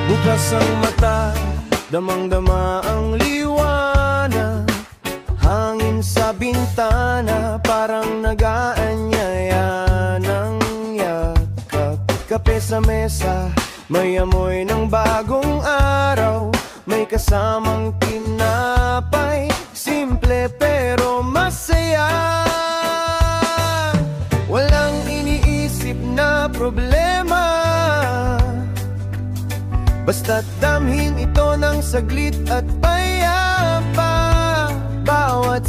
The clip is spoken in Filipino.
Bukas ang mata, damang-dama ang liwanag. Hangin sa bintana, parang nag-aanyaya ng yakap. Kape sa mesa, may amoy ng bagong araw. May kasamang tinapay, simple pero masaya. Walang iniisip na problema, basta't damhin ito ng saglit at payapa. Bawat